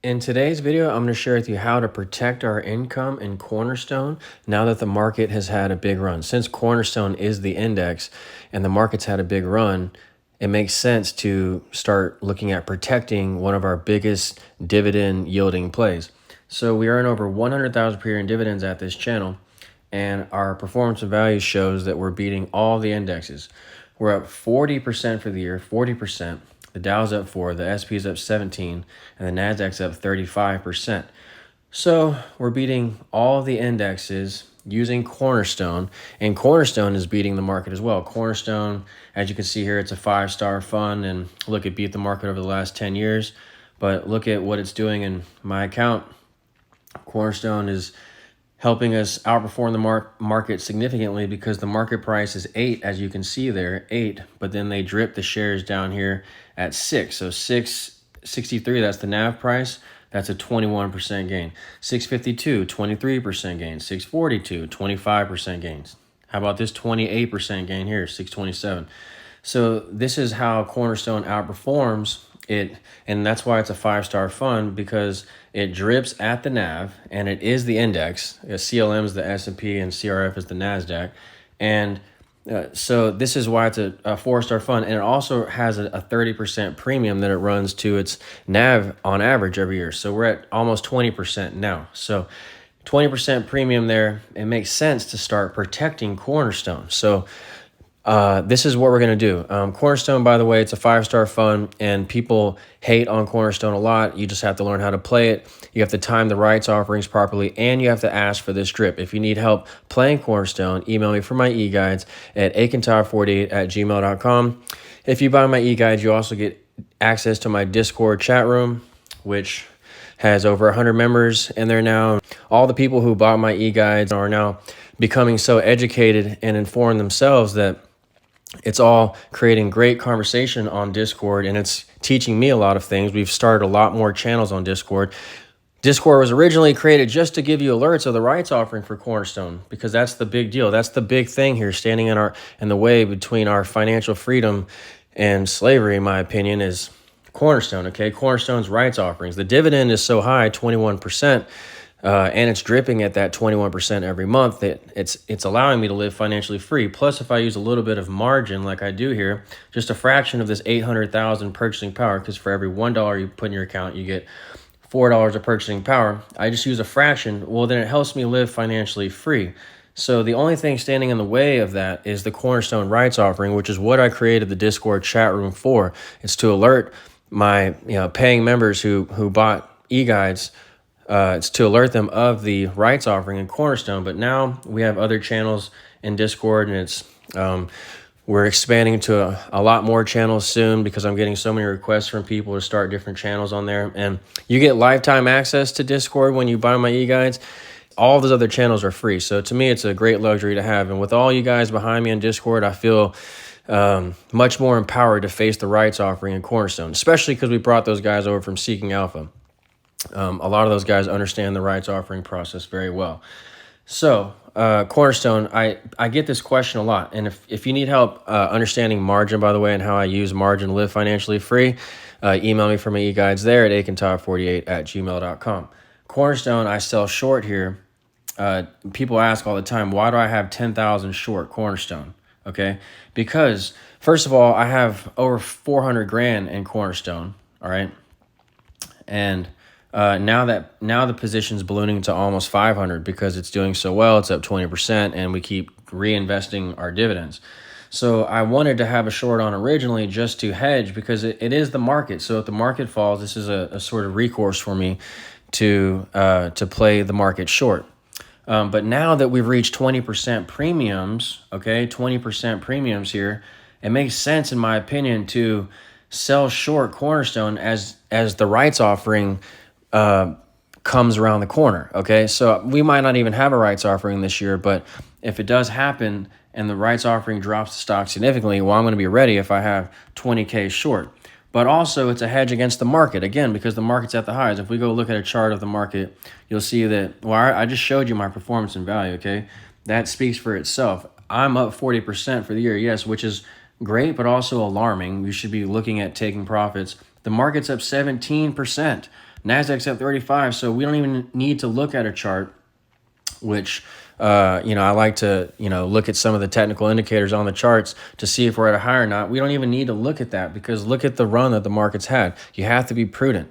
In today's video, I'm going to share with you how to protect our income in Cornerstone now that the market has had a big run. Since Cornerstone is the index and the market's had a big run, it makes sense to start looking at protecting one of our biggest dividend yielding plays. So we earn over 100,000 per year in dividends at this channel, and our performance and value shows that we're beating all the indexes. We're up 40% for the year, 40%. The Dow's up 4, the SP's up 17, and the Nasdaq's up 35%. So we're beating all the indexes using Cornerstone, and Cornerstone is beating the market as well. Cornerstone, as you can see here, it's a 5-star fund, and look, it beat the market over the last 10 years. But look at what it's doing in my account. Cornerstone is helping us outperform the market significantly because the market price is 8, as you can see there, 8, but then they drip the shares down here at 6. So 663, that's the NAV price. That's a 21% gain. 652, 23% gain. 642, 25% gains. How about this 28% gain here, 627? So this is how Cornerstone outperforms it, and that's why it's a 5-star fund, because it drips at the NAV and it is the index. CLM is the S&P and CRF is the Nasdaq, and so this is why it's a 4-star fund, and it also has a 30% premium that it runs to its NAV on average every year. So we're at almost 20% now. So 20% premium there. It makes sense to start protecting Cornerstone. So this is what we're going to do. Cornerstone, by the way, it's a 5-star fund, and people hate on Cornerstone a lot. You just have to learn how to play it. You have to time the rights offerings properly, and you have to ask for this drip. If you need help playing Cornerstone, email me for my e-guides at akintar48@gmail.com. If you buy my e-guides, you also get access to my Discord chat room, which has over 100 members in there now. All the people who bought my e-guides are now becoming so educated and informed themselves that it's all creating great conversation on Discord, and it's teaching me a lot of things. We've started a lot more channels on Discord. Discord was originally created just to give you alerts of the rights offering for Cornerstone, because that's the big deal. That's the big thing here, standing in the way between our financial freedom and slavery, in my opinion, is Cornerstone. Okay, Cornerstone's rights offerings. The dividend is so high, 21%. And it's dripping at that 21% every month, that it's allowing me to live financially free. Plus, if I use a little bit of margin like I do here, just a fraction of this 800,000 purchasing power, because for every $1 you put in your account, you get $4 of purchasing power. I just use a fraction. Well, then it helps me live financially free. So the only thing standing in the way of that is the Cornerstone rights offering, which is what I created the Discord chat room for. It's to alert my paying members who bought e-guides. It's to alert them of the rights offering in Cornerstone. But now we have other channels in Discord, and it's we're expanding to a lot more channels soon, because I'm getting so many requests from people to start different channels on there. And you get lifetime access to Discord when you buy my e-guides. All those other channels are free. So to me, it's a great luxury to have. And with all you guys behind me on Discord, I feel much more empowered to face the rights offering in Cornerstone, especially because we brought those guys over from Seeking Alpha. A lot of those guys understand the rights offering process very well. So Cornerstone, I get this question a lot. And if you need help understanding margin, by the way, and how I use margin to live financially free, email me for my e-guides there at akintar48@gmail.com. Cornerstone, I sell short here. People ask all the time, why do I have 10,000 short Cornerstone? Okay, because first of all, I have over 400 grand in Cornerstone. All right, and now the position's ballooning to almost 500 because it's doing so well. It's up 20%, and we keep reinvesting our dividends. So I wanted to have a short on originally just to hedge, because it is the market. So if the market falls, this is a sort of recourse for me to play the market short. But now that we've reached 20% premiums, okay, 20% premiums here, it makes sense, in my opinion, to sell short Cornerstone as the rights offering comes around the corner. Okay, so we might not even have a rights offering this year, but if it does happen and the rights offering drops the stock significantly, well, I'm going to be ready if I have 20K short. But also, it's a hedge against the market, again, because the market's at the highs. If we go look at a chart of the market, you'll see that, well, I just showed you my performance and value, okay? That speaks for itself. I'm up 40% for the year, yes, which is great, but also alarming. You should be looking at taking profits. The market's up 17%. Nasdaq's at 35, so we don't even need to look at a chart, which I like to look at some of the technical indicators on the charts to see if we're at a high or not. We don't even need to look at that, because look at the run that the market's had. You have to be prudent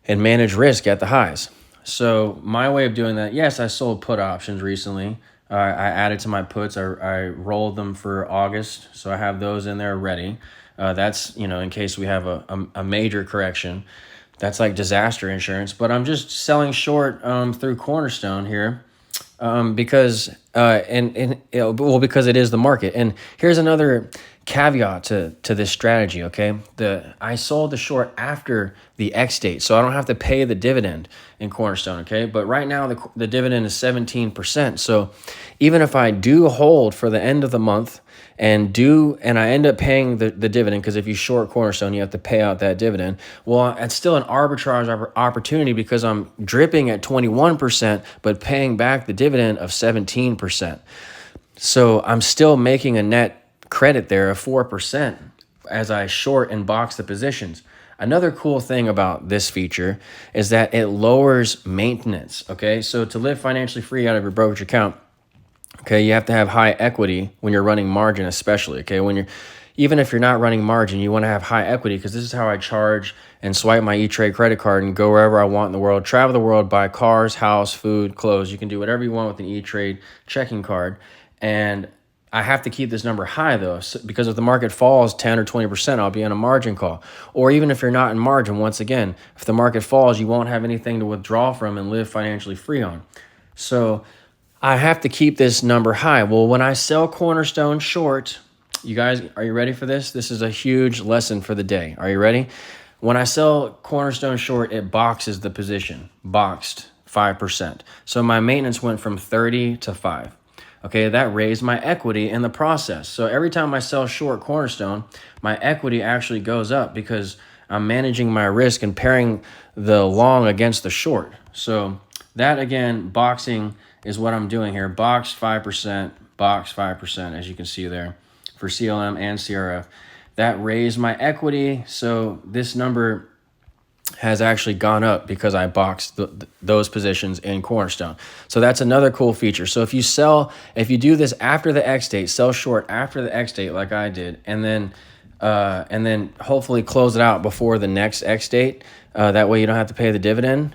and manage risk at the highs. So my way of doing that, yes, I sold put options recently. I added to my puts. I rolled them for August, so I have those in there ready. That's in case we have a major correction. That's like disaster insurance. But I'm just selling short through Cornerstone here, because because it is the market. And here's another caveat to this strategy. Okay, I sold the short after the X date, so I don't have to pay the dividend in Cornerstone. Okay, but right now the dividend is 17%. So even if I do hold for the end of the month and I end up paying the dividend, because if you short Cornerstone, you have to pay out that dividend. Well, it's still an arbitrage opportunity, because I'm dripping at 21%, but paying back the dividend of 17%. So I'm still making a net credit there of 4% as I short and box the positions. Another cool thing about this feature is that it lowers maintenance. Okay, so to live financially free out of your brokerage account, okay, you have to have high equity when you're running margin, especially. Okay, even if you're not running margin, you want to have high equity, because this is how I charge and swipe my E-Trade credit card and go wherever I want in the world, travel the world, buy cars, house, food, clothes. You can do whatever you want with an E-Trade checking card. And I have to keep this number high, though, because if the market falls 10 or 20%, I'll be on a margin call. Or even if you're not in margin, once again, if the market falls, you won't have anything to withdraw from and live financially free on. So I have to keep this number high. Well, when I sell Cornerstone short, you guys, are you ready for this? This is a huge lesson for the day. Are you ready? When I sell Cornerstone short, it boxes the position, boxed 5%. So my maintenance went from 30 to 5. Okay, that raised my equity in the process. So every time I sell short Cornerstone, my equity actually goes up, because I'm managing my risk and pairing the long against the short. So that, again, boxing is what I'm doing here. Box 5%, as you can see there, for CLM and CRF. That raised my equity. So this number has actually gone up because I boxed those positions in Cornerstone. So that's another cool feature. So if you do this after the X date, sell short after the X date like I did, and then hopefully close it out before the next X date. That way you don't have to pay the dividend.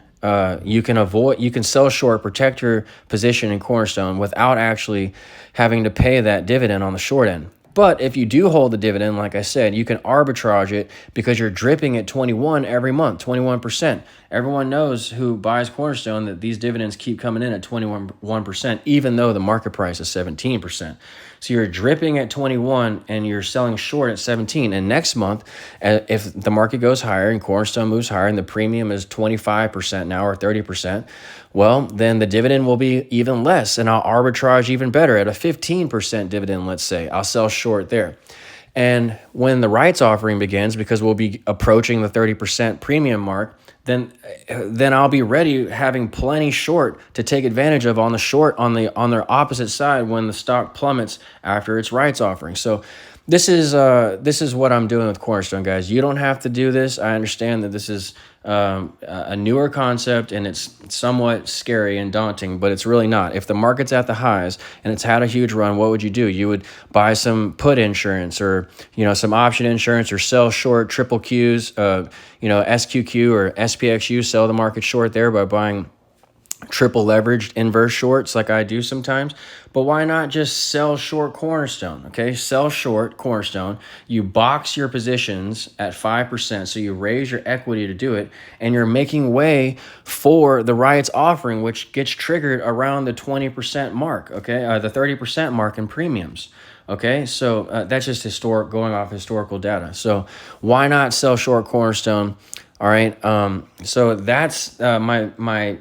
You can sell short, protect your position in Cornerstone without actually having to pay that dividend on the short end. But if you do hold the dividend, like I said, you can arbitrage it, because you're dripping at 21 every month, 21%. Everyone knows who buys Cornerstone that these dividends keep coming in at 21%, even though the market price is 17%. So you're dripping at 21 and you're selling short at 17. And next month, if the market goes higher and Cornerstone moves higher and the premium is 25% now or 30%, well, then the dividend will be even less, and I'll arbitrage even better at a 15% dividend, let's say. I'll sell short there. And when the rights offering begins, because we'll be approaching the 30% premium mark, then I'll be ready, having plenty short to take advantage of on their opposite side when the stock plummets after its rights offering. So this is what I'm doing with Cornerstone, guys. You don't have to do this. I understand that this is a newer concept and it's somewhat scary and daunting, but it's really not. If the market's at the highs and it's had a huge run, what would you do? You would buy some put insurance, or some option insurance, or sell short triple Qs, SQQ or SPXU, sell the market short there by buying triple leveraged inverse shorts like I do sometimes. But why not just sell short Cornerstone? Okay, sell short Cornerstone. You box your positions at 5%, so you raise your equity to do it, and you're making way for the rights offering, which gets triggered around the 20% mark, okay, the 30% mark in premiums. Okay, so that's just going off historical data. So why not sell short Cornerstone? All right, so that's my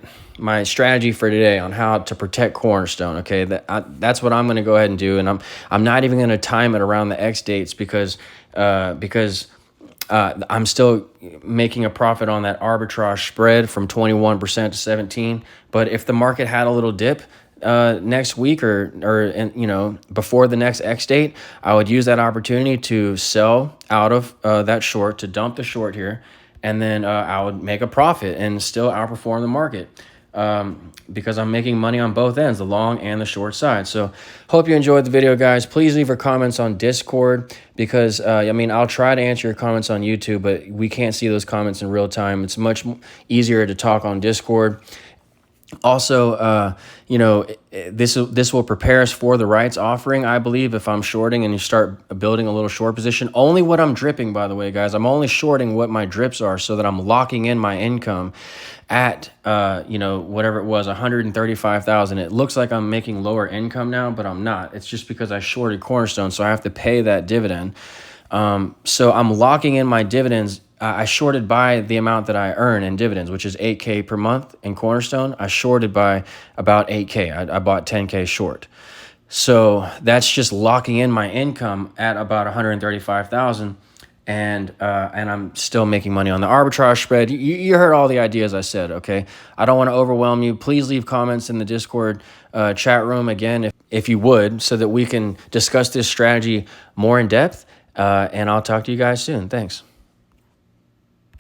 strategy for today on how to protect Cornerstone. Okay, that's what I'm going to go ahead and do, and I'm not even going to time it around the X dates, because I'm still making a profit on that arbitrage spread from 21% to 17%. But if the market had a little dip next week or before the next X date, I would use that opportunity to sell out of that short, to dump the short here, and then I would make a profit and still outperform the market. Because I'm making money on both ends, the long and the short side. So hope you enjoyed the video, guys. Please leave your comments on Discord, because I mean, I'll try to answer your comments on YouTube, but we can't see those comments in real time. It's much easier to talk on Discord. Also, you know, this will prepare us for the rights offering, I believe, if I'm shorting and you start building a little short position. Only what I'm dripping, by the way, guys. I'm only shorting what my drips are, so that I'm locking in my income at, you know, whatever it was, 135,000. It looks like I'm making lower income now, but I'm not. It's just because I shorted Cornerstone, so I have to pay that dividend. So I'm locking in my dividends. I shorted by the amount that I earn in dividends, which is 8K per month in Cornerstone. I shorted by about 8K. I bought 10K short. So that's just locking in my income at about 135,000. And I'm still making money on the arbitrage spread. You heard all the ideas I said, okay? I don't want to overwhelm you. Please leave comments in the Discord chat room again, if you would, so that we can discuss this strategy more in depth. And I'll talk to you guys soon. Thanks.